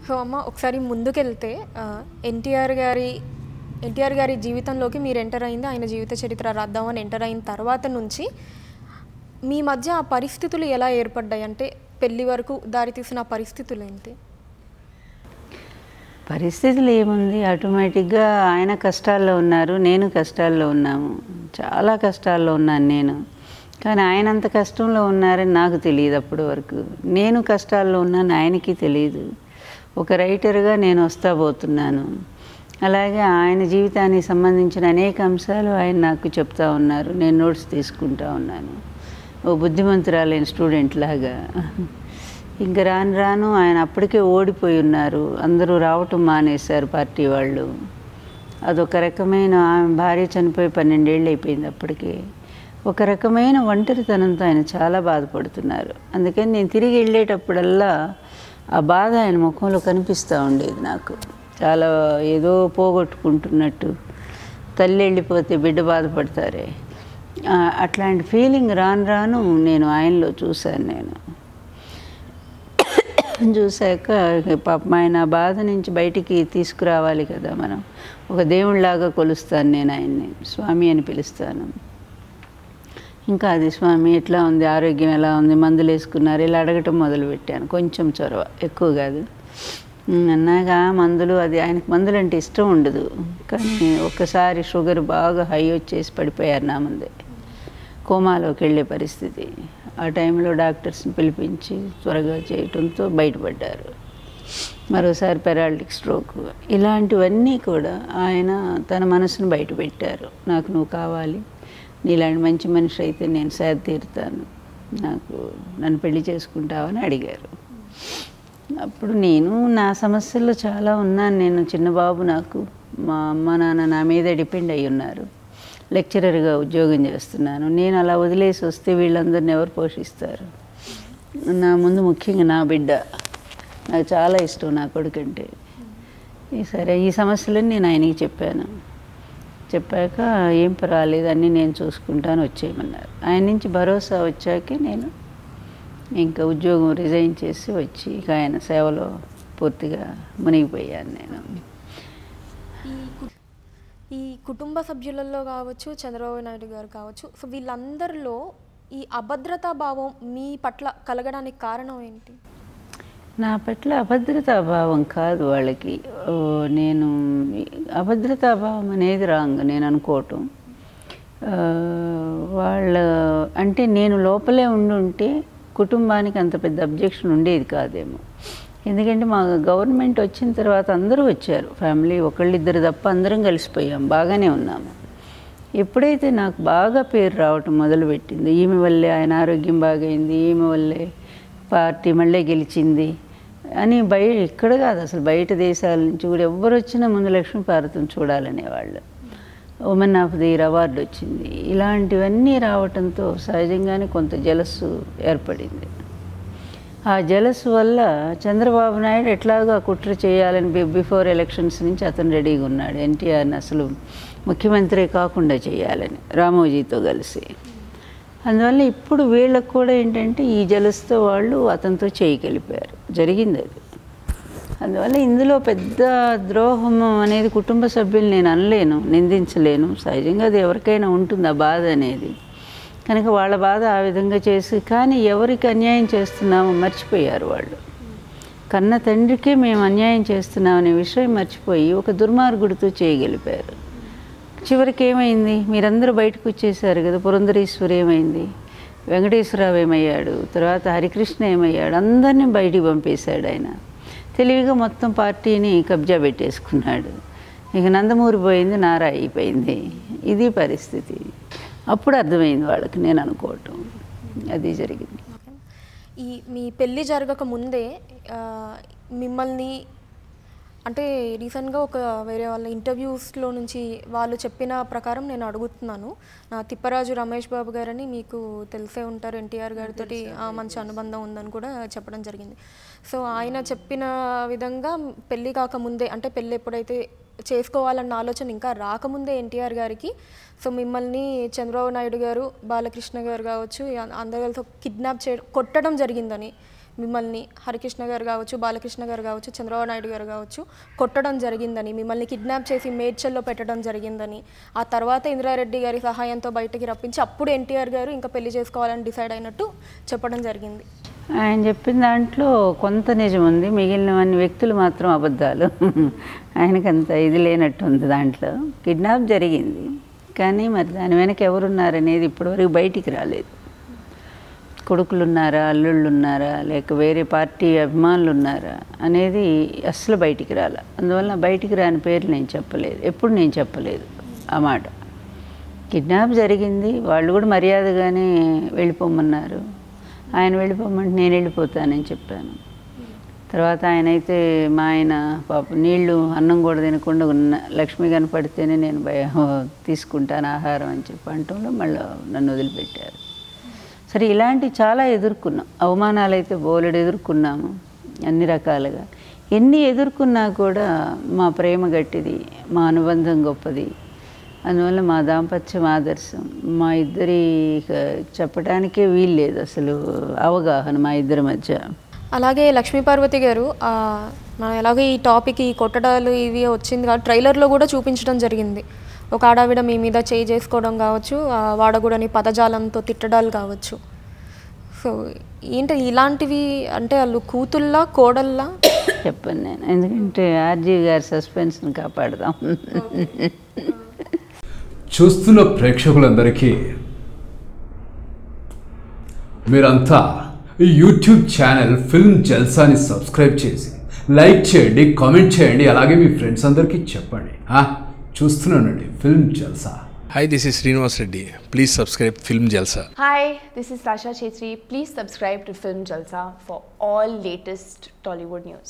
So అమ్మ ఒకసారి ముందుకెళ్తే ఎన్టీఆర్ గారి జీవితంలోకి మీరు ఎంటర్ అయింది ఆయన జీవిత చరిత్ర రాద్దామని ఎంటర్ అయిన తర్వాత నుంచి మీ మధ్య ఆ పరిస్థితులు ఎలా ఏర్పడ్డాయి? అంటే పెళ్లి వరకు దారితీసిన పరిస్థితులు ఏంటి? పరిస్థితులు ఏముంది, ఆటోమేటిక్గా ఆయన కష్టాల్లో ఉన్నారు, నేను కష్టాల్లో ఉన్నాము. చాలా కష్టాల్లో ఉన్నాను నేను. కానీ ఆయన అంత కష్టంలో ఉన్నారని నాకు తెలియదు అప్పటి వరకు. నేను కష్టాల్లో ఉన్నాను, ఆయనకి తెలియదు. ఒక రైటర్గా నేను వస్తా పోతున్నాను. అలాగే ఆయన జీవితానికి సంబంధించిన అనేక అంశాలు ఆయన నాకు చెప్తా ఉన్నారు, నేను నోట్స్ తీసుకుంటా ఉన్నాను. ఓ బుద్ధిమంతురాలైన స్టూడెంట్ లాగా. ఇంకా రాను రాను ఆయన అప్పటికే ఓడిపోయి ఉన్నారు, అందరూ రావటం మానేశారు పార్టీ వాళ్ళు. అదొక రకమైన, ఆమె భార్య చనిపోయి 12 ఏళ్ళు అయిపోయింది అప్పటికే. ఒక రకమైన ఒంటరితనంతో ఆయన చాలా బాధపడుతున్నారు. అందుకని నేను తిరిగి వెళ్ళేటప్పుడల్లా ఆ బాధ ఆయన ముఖంలో కనిపిస్తూ ఉండేది నాకు. చాలా ఏదో పోగొట్టుకుంటున్నట్టు, తల్లి వెళ్ళిపోతే బిడ్డ బాధపడతారే, అట్లాంటి ఫీలింగ్ రాను రాను నేను ఆయనలో చూశాను. నేను చూశాక పాపం ఆయన బాధ నుంచి బయటికి తీసుకురావాలి కదా మనం. ఒక దేవుళ్ళలాగా కొలుస్తాను నేను ఆయన్ని, స్వామి అని పిలుస్తాను. ఇంకా అది స్వామి ఎట్లా ఉంది, ఆరోగ్యం ఎలా ఉంది, మందులు వేసుకున్నారు, ఇలా అడగటం మొదలుపెట్టాను. కొంచెం చొరవ, ఎక్కువ కాదు. అన్నాక మందులు, అది ఆయనకు మందులు అంటే ఇష్టం ఉండదు. కానీ ఒక్కసారి షుగర్ బాగా హై వచ్చేసి పడిపోయారు నా ముందే, కోమాలోకి వెళ్ళే పరిస్థితి. ఆ టైంలో డాక్టర్స్ని పిలిపించి త్వరగా చేయటంతో బయటపడ్డారు. మరోసారి పెరాలిటిక్ స్ట్రోక్. ఇలాంటివన్నీ కూడా ఆయన తన మనసును బయట పెట్టారు. నాకు నువ్వు కావాలి, నీలాంటి మంచి మనిషి అయితే నేను సేద తీరుతాను, నన్ను పెళ్లి చేసుకుంటావని అడిగారు. అప్పుడు నేను నా సమస్యల్లో చాలా ఉన్నాను. నేను చిన్నబాబు, నాకు మా అమ్మ నాన్న నా మీద డిపెండ్ అయ్యి ఉన్నారు. లెక్చరర్గా ఉద్యోగం చేస్తున్నాను. నేను అలా వదిలేసి వస్తే వీళ్ళందరిని ఎవరు పోషిస్తారు? నా ముందు ముఖ్యంగా నా బిడ్డ, నాకు చాలా ఇష్టం నా కొడుకంటే. సరే, ఈ సమస్యలని నేను ఆయనకి చెప్పాను. చెప్పాక ఏం పర్వాలేదు, అన్నీ నేను చూసుకుంటాను, వచ్చేయమన్నారు. ఆయన నుంచి భరోసా వచ్చాకే నేను ఇంకా ఉద్యోగం రిజైన్ చేసి వచ్చి ఇక ఆయన సేవలో పూర్తిగా మునిగిపోయాను నేను. ఈ కుటుంబ సభ్యులలో కావచ్చు, చంద్రబాబు నాయుడు గారు కావచ్చు, సో వీళ్ళందరిలో ఈ అభద్రతా భావం మీ పట్ల కలగడానికి కారణం ఏంటి? నా పట్ల అభద్రతాభావం కాదు వాళ్ళకి. నేను అభద్రతాభావం అనేది రాంగ్ నేను అనుకోవటం. వాళ్ళ అంటే నేను లోపలే ఉండుంటే కుటుంబానికి అంత పెద్ద అబ్జెక్షన్ ఉండేది కాదేమో. ఎందుకంటే మా గవర్నమెంట్ వచ్చిన తర్వాత అందరూ వచ్చారు, ఫ్యామిలీ ఒకళ్ళిద్దరు తప్ప అందరం కలిసిపోయాం, బాగానే ఉన్నాము. ఎప్పుడైతే నాకు బాగా పేరు రావటం మొదలుపెట్టింది, ఈమె వల్లే ఆయన ఆరోగ్యం బాగైంది, ఈమె వల్లే పార్టీ మళ్ళీ గెలిచింది అని ఇక్కడ కాదు అసలు బయట దేశాల నుంచి కూడా ఎవ్వరు వచ్చినా ముందు లక్ష్మీపార్వతిని చూడాలనేవాళ్ళు. Women of the year award వచ్చింది. ఇలాంటివన్నీ రావటంతో సహజంగానే కొంత జలస్సు ఏర్పడింది. ఆ జలస్సు వల్ల చంద్రబాబు నాయుడు ఎట్లాగో కుట్ర చేయాలని బిఫోర్ ఎలక్షన్స్ నుంచి అతను రెడీగా ఉన్నాడు, ఎన్టీఆర్ని అసలు ముఖ్యమంత్రి కాకుండా చేయాలని రామోజీతో కలిసి. అందువల్ల ఇప్పుడు వీళ్ళకు కూడా ఏంటంటే ఈ జలస్తో వాళ్ళు అతనితో చేయగలిపారు, జరిగింది అది. అందువల్ల ఇందులో పెద్ద ద్రోహం అనేది కుటుంబ సభ్యులు నేను అనలేను, నిందించలేను. సహజంగా అది ఎవరికైనా ఉంటుంది ఆ బాధ అనేది. కనుక వాళ్ళ బాధ ఆ విధంగా చేసి, కానీ ఎవరికి అన్యాయం చేస్తున్నామో మర్చిపోయారు వాళ్ళు. కన్న తండ్రికే మేము అన్యాయం చేస్తున్నామనే విషయం మర్చిపోయి ఒక దుర్మార్గుడితో చేయగలిపారు. చివరికి ఏమైంది, మీరందరూ బయటకు వచ్చేసారు కదా. పురంధరేశ్వరి ఏమైంది, వెంకటేశ్వరరావు ఏమయ్యాడు, తర్వాత హరికృష్ణ ఏమయ్యాడు, అందరినీ బయటికి పంపేశాడు ఆయన. తెలివిగా మొత్తం పార్టీని కబ్జా పెట్టేసుకున్నాడు. ఇక నందమూరి పోయింది, నారా అయిపోయింది. ఇది పరిస్థితి. అప్పుడు అర్థమైంది వాళ్ళకి, నేను అనుకోవటం అది జరిగింది. మీ పెళ్ళి జరగక ముందే మిమ్మల్ని అంటే రీసెంట్గా ఒక వేరే వాళ్ళ ఇంటర్వ్యూస్లో నుంచి వాళ్ళు చెప్పిన ప్రకారం నేను అడుగుతున్నాను. తిప్పరాజు రమేష్ బాబు గారని మీకు తెలిసే ఉంటారు, ఎన్టీఆర్ గారితో మంచి అనుబంధం ఉందని కూడా చెప్పడం జరిగింది. సో ఆయన చెప్పిన విధంగా పెళ్ళి కాకముందే, అంటే పెళ్ళి ఎప్పుడైతే చేసుకోవాలన్న ఆలోచన ఇంకా రాకముందే ఎన్టీఆర్ గారికి సో మిమ్మల్ని చంద్రబాబు నాయుడు గారు, బాలకృష్ణ గారు కావచ్చు అందరు కలిసి కిడ్నాప్ కొట్టడం జరిగిందని మిమ్మల్ని హరికృష్ణ గారు కావచ్చు, బాలకృష్ణ గారు కావచ్చు, చంద్రబాబు నాయుడు గారు కావచ్చు కొట్టడం జరిగిందని, మిమ్మల్ని కిడ్నాప్ చేసి మేడ్చల్లో పెట్టడం జరిగిందని, ఆ తర్వాత ఇంద్రారెడ్డి గారి సహాయంతో బయటకి రప్పించి అప్పుడు ఎన్టీఆర్ గారు ఇంకా పెళ్లి చేసుకోవాలని డిసైడ్ అయినట్టు చెప్పడం జరిగింది. ఆయన చెప్పిన దాంట్లో కొంత నిజం ఉంది, మిగిలినవన్నీ వ్యక్తులు మాత్రం అబద్ధాలు. ఆయనకంత ఇది లేనట్టుంది. దాంట్లో కిడ్నాప్ జరిగింది, కానీ మరి దాని వెనక ఎవరున్నారనేది ఇప్పటివరకు బయటికి రాలేదు. కొడుకులు ఉన్నారా, అల్లుళ్ళు ఉన్నారా, లేక వేరే పార్టీ అభిమానులు ఉన్నారా అనేది అస్సలు బయటికి రాలే. అందువల్ల బయటికి రాని పేర్లు నేను చెప్పలేదు, ఎప్పుడు నేను చెప్పలేదు ఆ మాట. కిడ్నాప్ జరిగింది, వాళ్ళు కూడా మర్యాదగానే వెళ్ళిపోమన్నారు. ఆయన వెళ్ళిపోమంటే నేను వెళ్ళిపోతానని చెప్పాను. తర్వాత ఆయన అయితే మా ఆయన పాప నీళ్లు అన్నం కూడా తినకుండా ఉన్న లక్ష్మి కనపడితేనే నేను తీసుకుంటాను ఆహారం అని చెప్పి అంటంలో మళ్ళీ నన్ను వదిలిపెట్టారు. సరే, ఇలాంటి చాలా ఎదుర్కొన్నాం. అవమానాలు అయితే బోలెడు ఎదుర్కొన్నాము అన్ని రకాలుగా. ఎన్ని ఎదుర్కొన్నా కూడా మా ప్రేమ గట్టిది, మా అనుబంధం గొప్పది. అందువల్ల మా దాంపత్యం ఆదర్శం. మా ఇద్దరి చెప్పడానికే వీల్లేదు అసలు అవగాహన మా ఇద్దరి మధ్య. అలాగే లక్ష్మీపార్వతి గారు, మనం ఎలాగో ఈ టాపిక్ ఈ కొట్టడాలు ఇవి వచ్చింది కాబట్టి ట్రైలర్లో కూడా చూపించడం జరిగింది. ఒక ఆడావిడ మీ మీద చేయి చేసుకోవడం కావచ్చు, వాడకూడని పదజాలంతో తిట్టడాలు కావచ్చు. సో ఏంటి ఇలాంటివి, అంటే వాళ్ళు కూతుల్లా కోడల్లా చెప్పను నేను, ఎందుకంటే ఆర్జీ గారి సస్పెన్స్ని కాపాడదాం. చూస్తున్న ప్రేక్షకులందరికీ మీరంతా ఈ యూట్యూబ్ ఛానల్ ఫిల్మ్ జల్సాని సబ్స్క్రైబ్ చేసి లైక్ చేయండి, కామెంట్ చేయండి, అలాగే మీ ఫ్రెండ్స్ అందరికీ చెప్పండి. చూస్తున్నానండి film Jalsa. Hi, this is Srinivas Reddy. Please subscribe Film Jalsa. Hi, this is Sasha Chetri. Please subscribe to Film Jalsa for all latest Tollywood news.